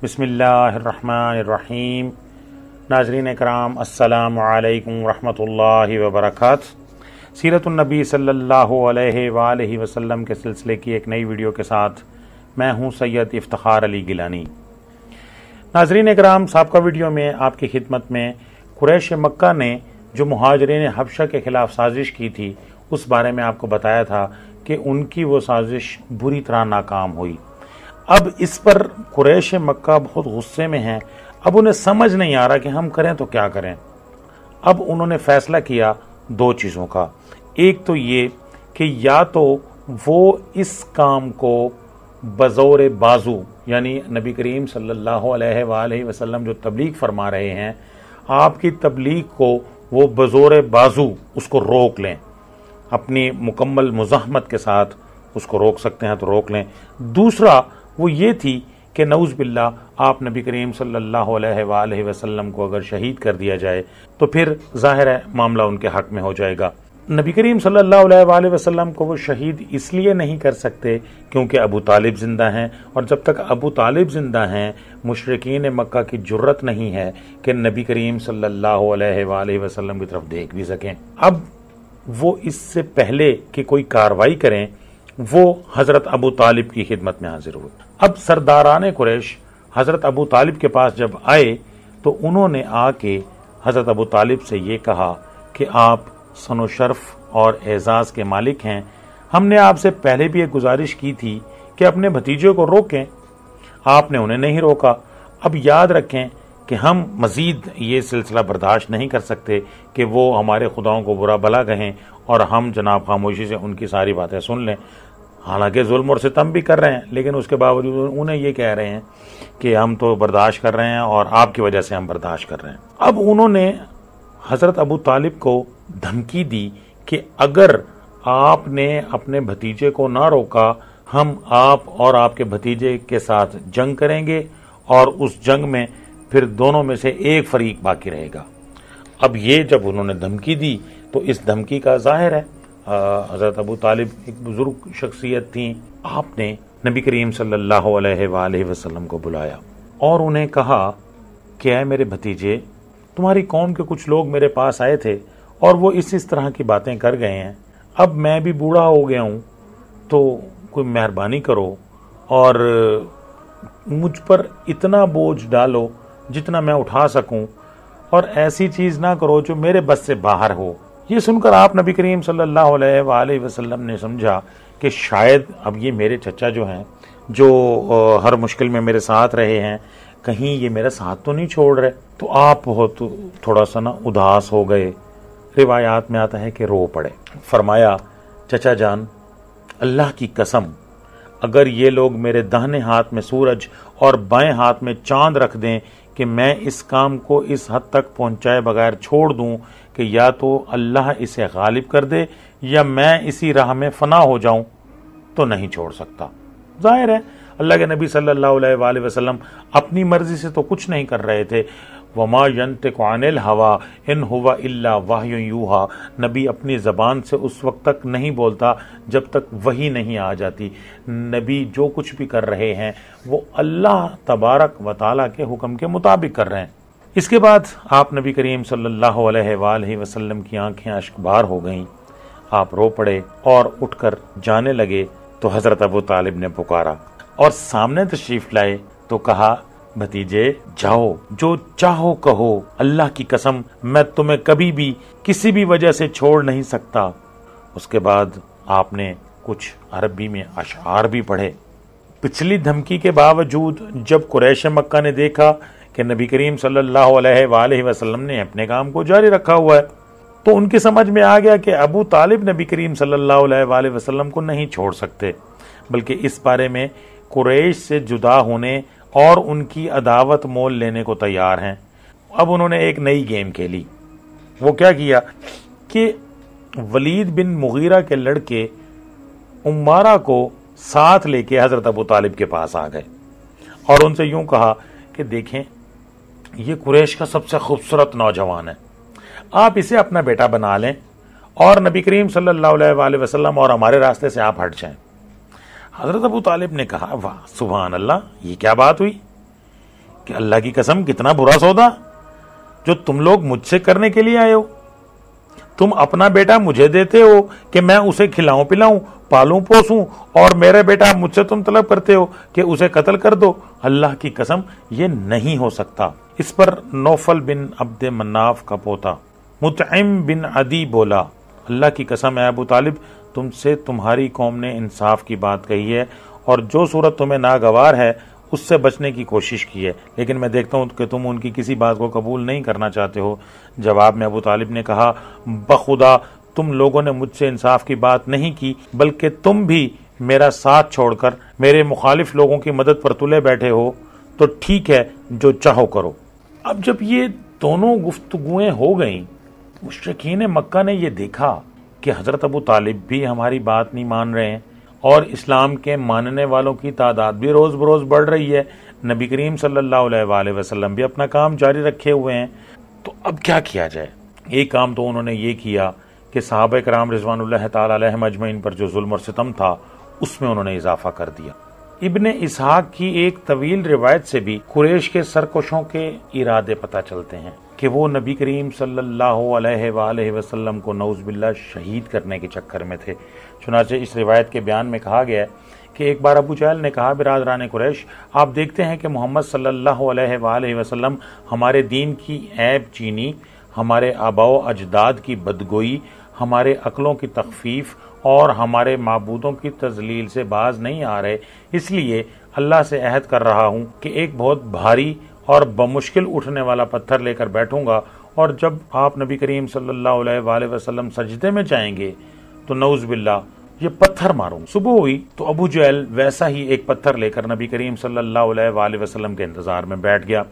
बिस्मिल्लाहिर्रहमानिर्रहीम। नाज़रीन इकराम, अस्सलामु अलैकुम रहमतुल्लाहि व बरकातुहू। सीरतुन नबी सल्लल्लाहु अलैहि वसल्लम के सिलसिले की एक नई वीडियो के साथ मैं हूं सैयद इफ्तिखार अली गिलानी। नाज़रीन इकराम, साबका वीडियो में आपकी खिदमत में कुरैश मक्का ने जो मुहाजिरीन हबशा के खिलाफ साजिश की थी उस बारे में आपको बताया था कि उनकी वो साजिश बुरी तरह नाकाम हुई। अब इस पर कुरैश मक्का बहुत गुस्से में हैं। अब उन्हें समझ नहीं आ रहा कि हम करें तो क्या करें। अब उन्होंने फैसला किया दो चीज़ों का। एक तो ये कि या तो वो इस काम को बज़ौर बाजू, यानी नबी करीम सल्लल्लाहु अलैहि वसल्लम जो तबलीग फरमा रहे हैं, आपकी तबलीग को वो बज़ौर बाजू उसको रोक लें, अपनी मुकम्मल मुज़ाहमत के साथ उसको रोक सकते हैं तो रोक लें। दूसरा वो ये थी कि नऊज़ बिल्लाह आप नबी करीम सल्लल्लाहु अलैहि वसल्लम को अगर शहीद कर दिया जाए तो फिर ज़ाहिर है मामला उनके हक में हो जाएगा। नबी करीम सल्लल्लाहु अलैहि वसल्लम को वो शहीद इसलिए नहीं कर सकते क्योंकि अबू तालिब ज़िंदा हैं, और जब तक अबू तालिब ज़िंदा हैं मुशरिकीन मक्का की जुर्रत नहीं है कि नबी करीम सल्लल्लाहु अलैहि वसल्लम की तरफ देख भी सकें। अब वो इससे पहले कि कोई कार्रवाई करें वो हज़रत अबू तालिब की खिदमत में हाजिर हुए। अब सरदारान कुरैश हज़रत अबू तालिब के पास जब आए तो उन्होंने आके हज़रत अबू तालिब से ये कहा कि आप सनो शर्फ और एजाज़ के मालिक हैं। हमने आपसे पहले भी एक गुजारिश की थी कि अपने भतीजे को रोकें, आपने उन्हें नहीं रोका। अब याद रखें कि हम मज़ीद ये सिलसिला बर्दाश्त नहीं कर सकते कि वो हमारे खुदाओं को बुरा भला कहें और हम जनाब खामोशी से उनकी सारी बातें सुन लें। हालांकि जुल्म और सितम भी कर रहे हैं, लेकिन उसके बावजूद उन्हें ये कह रहे हैं कि हम तो बर्दाश्त कर रहे हैं और आपकी वजह से हम बर्दाश्त कर रहे हैं। अब उन्होंने हज़रत अबू तालिब को धमकी दी कि अगर आपने अपने भतीजे को ना रोका, हम आप और आपके भतीजे के साथ जंग करेंगे और उस जंग में फिर दोनों में से एक फरीक बाकी रहेगा। अब ये जब उन्होंने धमकी दी तो इस धमकी का जाहिर है हज़रत अबू तालिब एक बुजुर्ग शख्सियत थी। आपने नबी करीम सल्लल्लाहु अलैहि वसल्लम को बुलाया और उन्हें कहा कि ऐ मेरे भतीजे, तुम्हारी कौम के कुछ लोग मेरे पास आए थे और वो इस तरह की बातें कर गए हैं। अब मैं भी बूढ़ा हो गया हूँ, तो कोई मेहरबानी करो और मुझ पर इतना बोझ डालो जितना मैं उठा सकूं, और ऐसी चीज़ ना करो जो मेरे बस से बाहर हो। ये सुनकर आप नबी करीम सल्लल्लाहु अलैहि वसल्लम ने समझा कि शायद अब ये मेरे चचा जो हैं, जो हर मुश्किल में मेरे साथ रहे हैं, कहीं ये मेरा साथ तो नहीं छोड़ रहे। तो आप बहुत थोड़ा सा ना उदास हो गए। रिवायात में आता है कि रो पड़े। फरमाया, चचा जान, अल्लाह की कसम, अगर ये लोग मेरे दाहिने हाथ में सूरज और बाएं हाथ में चांद रख दें कि मैं इस काम को इस हद तक पहुंचाए बगैर छोड़ दूं कि या तो अल्लाह इसे गालिब कर दे या मैं इसी राह में फना हो जाऊं, तो नहीं छोड़ सकता। जाहिर है अल्लाह के नबी सल्लल्लाहु अलैहि वसल्लम अपनी मर्जी से तो कुछ नहीं कर रहे थे। वमा यंतिकु अनिल हवा इन हुवा इल्ला वह्युन यूहा। नबी अपनी ज़बान से उस वक्त तक नहीं बोलता जब तक वही नहीं आ जाती। नबी जो कुछ भी कर रहे हैं वो अल्लाह तबारक व तआला के हुक्म के मुताबिक कर रहे हैं। इसके बाद आप नबी करीम सल्लल्लाहु अलैहि वसल्लम की आंखें अश्कबार हो गईं। आप रो पड़े और उठकर जाने लगे तो हज़रत अबू तालिब ने पुकारा और सामने तशरीफ लाए तो कहा, भतीजे जाओ, जो चाहो कहो, अल्लाह की कसम मैं तुम्हें कभी भी किसी भी वजह से छोड़ नहीं सकता। उसके बाद आपने कुछ अरबी में अशआर भी पढ़े। पिछली धमकी के बावजूद जब कुरैश मक्का ने देखा कि नबी करीम सल्लल्लाहु अलैहि वसल्लम ने अपने काम को जारी रखा हुआ है तो उनकी समझ में आ गया कि अबू तालिब नबी करीम सल्लल्लाहु अलैहि वसल्लम को नहीं छोड़ सकते, बल्कि इस बारे में कुरैश से जुदा होने और उनकी अदावत मोल लेने को तैयार हैं। अब उन्होंने एक नई गेम खेली। वो क्या किया कि वलीद बिन मुगीरा के लड़के उम्मारा को साथ लेके हज़रत अबू तालिब के पास आ गए और उनसे यूं कहा कि देखें, ये कुरैश का सबसे खूबसूरत नौजवान है, आप इसे अपना बेटा बना लें और नबी करीम सल्लल्लाहु अलैहि वसल्लम और हमारे रास्ते से आप हट जाएं। हज़रत अबू तालिब ने कहा, वाह सुभान अल्लाह, ये क्या बात हुई। کہ اللہ की कसम कितना बुरा सौदा जो तुम लोग मुझसे करने के लिए आए हो। तुम अपना बेटा मुझे देते हो कि मैं उसे खिलाऊं पिलाऊं पालूं पोसूं, और मेरे बेटा मुझसे तुम तलब करते हो कि उसे कत्ल कर दो। अल्लाह की कसम ये नहीं हो सकता। इस पर नौफल बिन अब्द मन्नाफ का पोता मुतइम बिन अदी बोला, अल्लाह की कसम है अबू तालिब, तुमसे तुम्हारी कौम ने इंसाफ की बात कही है और जो सूरत तुम्हें नागवार है उससे बचने की कोशिश की है, लेकिन मैं देखता हूं कि तुम उनकी किसी बात को कबूल नहीं करना चाहते हो। जवाब में अबू तालिब ने कहा, बखुदा तुम लोगों ने मुझसे इंसाफ की बात नहीं की, बल्कि तुम भी मेरा साथ छोड़कर मेरे मुखालिफ लोगों की मदद पर तुले बैठे हो। तो ठीक है, जो चाहो करो। अब जब ये दोनों गुफ्तगुएं हो गईं, मुशरिकीन मक्का ने ये देखा कि हजरत अबू तालिब भी हमारी बात नहीं मान रहे हैं और इस्लाम के मानने वालों की तादाद भी रोज बरोज बढ़ रही है, नबी करीम सल्लल्लाहु अलैहि वसल्लम भी अपना काम जारी रखे हुए हैं, तो अब क्या किया जाए। एक काम तो उन्होंने ये किया कि सहाबा कराम रिजवानुल्लाह ताला अलैहिम अजमईन पर जो जुल्म और सितम था उसमें उन्होंने इजाफा कर दिया। इब्ने इसहाक की एक तवील रिवायत से भी कुरैश के सरकशों के इरादे पता चलते हैं कि वो नबी करीम सल्लल्लाहु अलैहि वसल्लम को नौज़ुबिल्लाह शहीद करने के चक्कर में थे। चुनांचे इस रिवायत के बयान में कहा गया है कि एक बार अबू जहल ने कहा, बिरादरान कुरैश, आप देखते हैं कि मोहम्मद सल्लल्लाहु अलैहि वसल्लम हमारे दीन की ऐब चीनी, हमारे आबाओ अजदाद की बदगोई, हमारे अक्लों की तखफीफ और हमारे माबूदों की तजलील से बाज नहीं आ रहे, इसलिए अल्लाह से अहद कर रहा हूँ कि एक बहुत भारी और बमुश्किल उठने वाला पत्थर लेकर बैठूंगा, और जब आप नबी करीम सल्लल्लाहु अलैहि वसल्लम सजदे में जाएंगे तो नऊज़ बिल्लाह ये पत्थर मारूंगा। सुबह हुई तो अबू जहल वैसा ही एक पत्थर लेकर नबी करीम सल्लल्लाहु अलैहि वसल्लम के इंतजार में बैठ गया।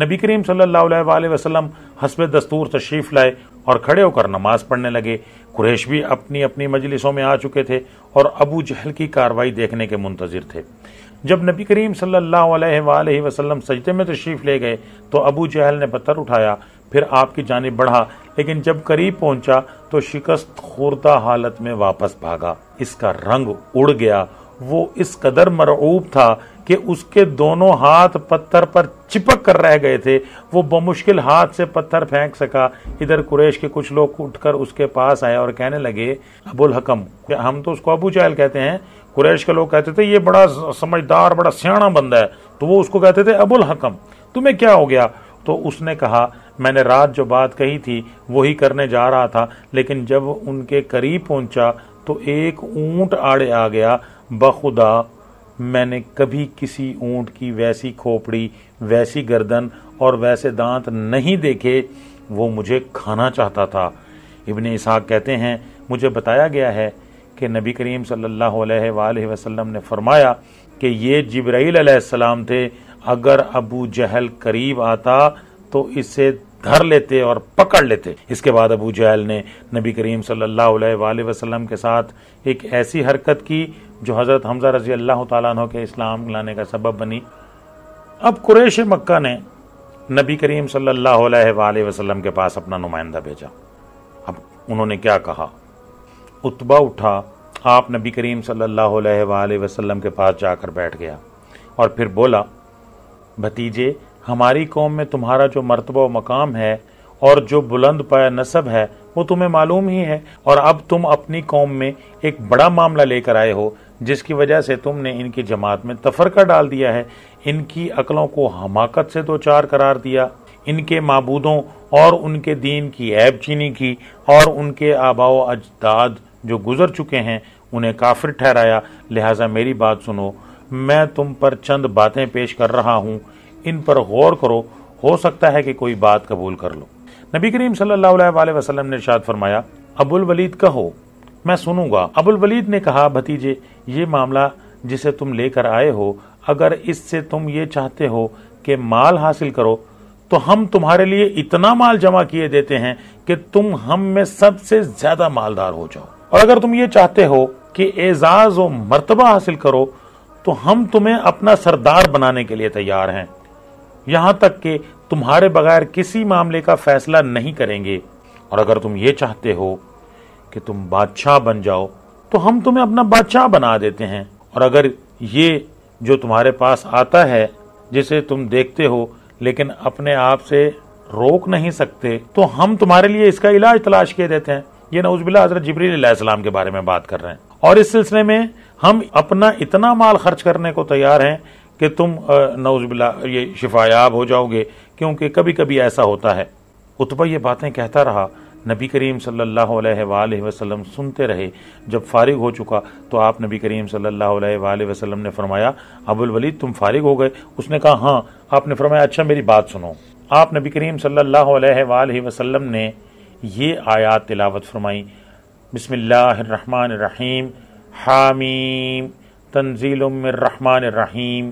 नबी करीम सल्लल्लाहु अलैहि वसल्लम हस्बे दस्तूर तशरीफ लाए और खड़े होकर नमाज पढ़ने लगे। कुरैश भी अपनी अपनी मजलिसों में आ चुके थे और अबू जहल की कार्रवाई देखने के मुंतजिर थे। जब नबी करीम सल्लल्लाहु अलैहि वसल्लम सजदे में तशरीफ ले गए तो अबू जहल ने पत्थर उठाया, फिर आपकी जानिब बढ़ा, लेकिन जब करीब पहुंचा तो शिकस्त खुर्दा हालत में वापस भागा। इसका रंग उड़ गया, वो इस कदर मरऊब था कि उसके दोनों हाथ पत्थर पर चिपक कर रह गए थे। वो बमुश्किल हाथ से पत्थर फेंक सका। इधर कुरैश के कुछ लोग उठकर उसके पास आए और कहने लगे, अबुल हकम, हम तो उसको अबू जहल कहते हैं, कुरैश के लोग कहते थे ये बड़ा समझदार बड़ा सियाना बंदा है, तो वो उसको कहते थे अबुल हकम, तुम्हें क्या हो गया। तो उसने कहा, मैंने रात जो बात कही थी वही करने जा रहा था, लेकिन जब उनके करीब पहुंचा तो एक ऊंट आड़े आ गया। बखुदा मैंने कभी किसी ऊंट की वैसी खोपड़ी, वैसी गर्दन और वैसे दांत नहीं देखे, वो मुझे खाना चाहता था। इब्ने इसहाक कहते हैं, मुझे बताया गया है कि नबी करीम सल्लल्लाहु अलैहि वसल्लम ने फरमाया कि ये जिब्राइल अलैहिस्सलाम थे, अगर अबू जहल करीब आता तो इसे धर लेते और पकड़ लेते। इसके बाद अबू जहल ने नबी करीम सल्लल्लाहु अलैहि वसल्लम के साथ एक ऐसी हरकत की जो हजरत हमजा रजी अल्लाह तआला अन्हु के इस्लाम लाने का सबब बनी। अब कुरैश मक्का ने नबी करीम सल्लल्लाहु अलैहि वसल्लम के पास अपना नुमाइंदा भेजा। अब उन्होंने क्या कहा, उतबा उठा, आप नबी करीम सल्लल्लाहु अलैहि वसल्लम के पास जाकर बैठ गया और फिर बोला, भतीजे, हमारी कौम में तुम्हारा जो मर्तबा व मकाम है और जो बुलंद पाया नसब है वो तुम्हें मालूम ही है, और अब तुम अपनी कौम में एक बड़ा मामला लेकर आए हो जिसकी वजह से तुमने इनकी जमात में तफरका डाल दिया है, इनकी अकलों को हमाकत से दो चार करार दिया, इनके माबूदों और उनके दीन की ऐब चीनी की, और उनके आबाओ अजदाद जो गुजर चुके हैं उन्हें काफिर ठहराया। लिहाजा मेरी बात सुनो, मैं तुम पर चंद बातें पेश कर रहा हूँ, इन पर गौर करो, हो सकता है कि कोई बात कबूल कर लो। नबी करीम सल्लल्लाहु अलैहि वसल्लम ने इरशाद फरमाया, अबुल वलीद कहो, मैं सुनूंगा। अबुल वलीद ने कहा, भतीजे, ये मामला जिसे तुम लेकर आए हो, अगर इससे तुम ये चाहते हो कि माल हासिल करो तो हम तुम्हारे लिए इतना माल जमा किए देते हैं कि तुम हम में सबसे ज्यादा मालदार हो जाओ, और अगर तुम ये चाहते हो कि एजाज और मर्तबा हासिल करो तो हम तुम्हें अपना सरदार बनाने के लिए तैयार हैं, यहां तक कि तुम्हारे बगैर किसी मामले का फैसला नहीं करेंगे, और अगर तुम ये चाहते हो कि तुम बादशाह बन जाओ तो हम तुम्हें अपना बादशाह बना देते हैं, और अगर ये जो तुम्हारे पास आता है जिसे तुम देखते हो लेकिन अपने आप से रोक नहीं सकते, तो हम तुम्हारे लिए इसका इलाज तलाश किए देते हैं। ये नऊज़ुबिल्लाह हज़रत जिब्रील अलैहिस्सलाम के बारे में बात कर रहे हैं। और इस सिलसिले में हम अपना इतना माल खर्च करने को तैयार हैं कि तुम नऊज़ुबिल्लाह ये शिफायाब हो जाओगे, क्योंकि कभी कभी ऐसा होता है। उतबा ये बातें कहता रहा, नबी करीम सल्लल्लाहु अलैहि वसल्लम सुनते रहे। जब फारिग हो चुका तो आप नबी करीम सल्लल्लाहु अलैहि वसल्लम ने फरमाया, अबुल वलीद तुम फारिग हो गए? उसने कहा हाँ। आपने फरमाया अच्छा मेरी बात सुनो। आप नबी करीम सल्लल्लाहु अलैहि वसल्लम ने ये आयात तिलावत फरमाई, बिस्मिल्लाहिर्रहमानिर्रहीम, हामीम तंजीलुम मिर रहमानिर रहीम,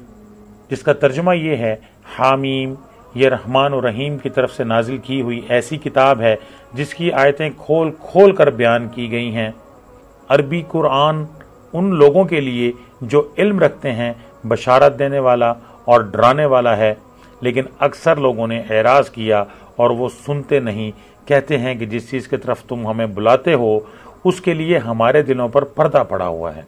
जिसका तर्जुमा ये है, हामीम ये रहमान और रहीम की तरफ से नाजिल की हुई ऐसी किताब है जिसकी आयतें खोल खोल कर बयान की गई हैं। अरबी कुरान उन लोगों के लिए जो इल्म रखते हैं बशारत देने वाला और डराने वाला है, लेकिन अक्सर लोगों ने एराज किया और वो सुनते नहीं। कहते हैं कि जिस चीज़ की तरफ तुम हमें बुलाते हो उसके लिए हमारे दिलों पर पर्दा पड़ा हुआ है।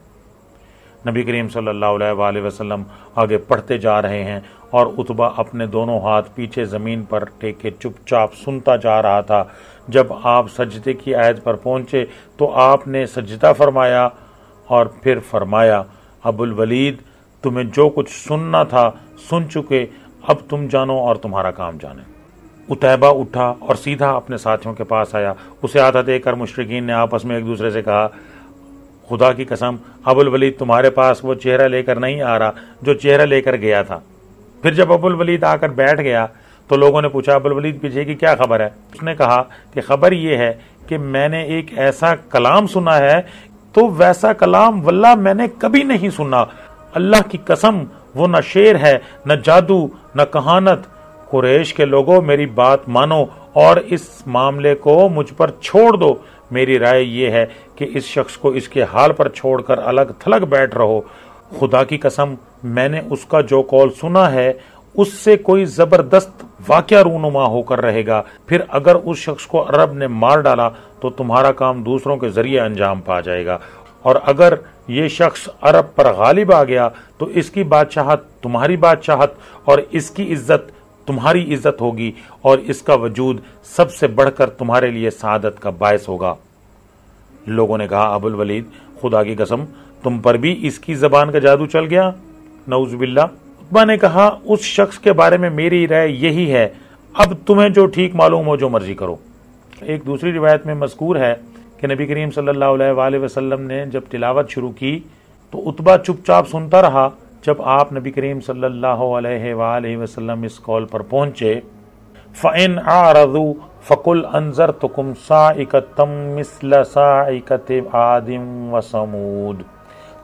नबी करीम सल्लल्लाहु अलैहि वसल्लम आगे पढ़ते जा रहे हैं और उतबा अपने दोनों हाथ पीछे ज़मीन पर टेके चुपचाप सुनता जा रहा था। जब आप सजदे की आयत पर पहुँचे तो आपने सजदा फरमाया और फिर फरमाया, अबुल वलीद तुम्हें जो कुछ सुनना था सुन चुके, अब तुम जानो और तुम्हारा काम जाने। उतैबा उठा और सीधा अपने साथियों के पास आया। उसे आता देखकर मुशरिकीन ने आपस में एक दूसरे से कहा, खुदा की कसम अबुल वलीद तुम्हारे पास वो चेहरा लेकर नहीं आ रहा जो चेहरा लेकर गया था। फिर जब अबुल वलीद आकर बैठ गया तो लोगों ने पूछा, अबुल वलीद पीछे की क्या खबर है? उसने कहा कि खबर ये है कि मैंने एक ऐसा कलाम सुना है, तो वैसा कलाम वल्लाह मैंने कभी नहीं सुना। अल्लाह की कसम वो न शेर है, न जादू, न कहानत। कुरैश के लोगों मेरी बात मानो और इस मामले को मुझ पर छोड़ दो। मेरी राय ये है कि इस शख्स को इसके हाल पर छोड़कर अलग थलग बैठ रहो। खुदा की कसम मैंने उसका जो कौल सुना है उससे कोई जबरदस्त वाक़या रूनुमा होकर रहेगा। फिर अगर उस शख्स को अरब ने मार डाला तो तुम्हारा काम दूसरों के जरिए अंजाम पा जाएगा, और अगर ये शख्स अरब पर गालिब आ गया तो इसकी बादशाहत तुम्हारी बादशाहत और इसकी इज्जत तुम्हारी इज्जत होगी, और इसका वजूद सबसे बढ़कर तुम्हारे लिए सादत का बायस होगा। लोगों ने कहा, अबुल वलीद खुदा की कसम तुम पर भी इसकी जबान का जादू चल गया, नऊज़ुबिल्लाह। उतबा ने कहा, उस शख्स के बारे में मेरी राय यही है, अब तुम्हें जो ठीक मालूम हो जो मर्जी करो। एक दूसरी रिवायत में मज़कूर है कि नबी करीम सल्लल्लाहु अलैहि वसल्लम ने जब तिलावत शुरू की तो उतबा चुपचाप सुनता रहा। जब आप नबी करीम सल्लल्लाहु अलैहि वसल्लम इस कॉल पर पहुंचे, फ़इन आरज़ू फ़कुल अंज़रतुकुम साइक़तम मिस्ल साइक़ति आदिम व समूद,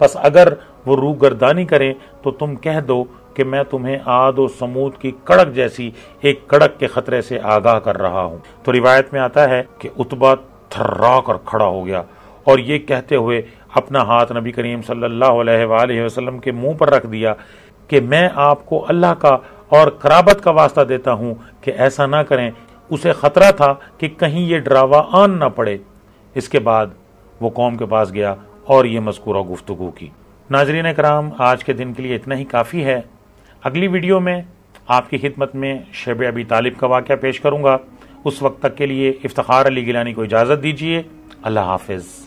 बस अगर वो रूगर्दानी करें तो तुम कह दो कि मैं तुम्हें आद और समूद की कड़क जैसी एक कड़क के खतरे से आगाह कर रहा हूँ। तो रिवायत में आता है कि उतबा थर्रा कर खड़ा हो गया और ये कहते हुए अपना हाथ नबी करीम सल्लल्लाहु अलैहि वसल्लम के मुंह पर रख दिया कि मैं आपको अल्लाह का और कराबत का वास्ता देता हूँ कि ऐसा ना करें। उसे खतरा था कि कहीं ये डरावा आन ना पड़े। इसके बाद वो कौम के पास गया और ये मज़कूरा गुफ्तगू की। नाज़रीन कराम, आज के दिन के लिए इतना ही काफ़ी है। अगली वीडियो में आपकी खिदमत में शब अबी तालिब का वाक़या पेश करूँगा। उस वक्त तक के लिए इफ्तिखार अली गिलानी को इजाज़त दीजिए। अल्लाह हाफ़िज़।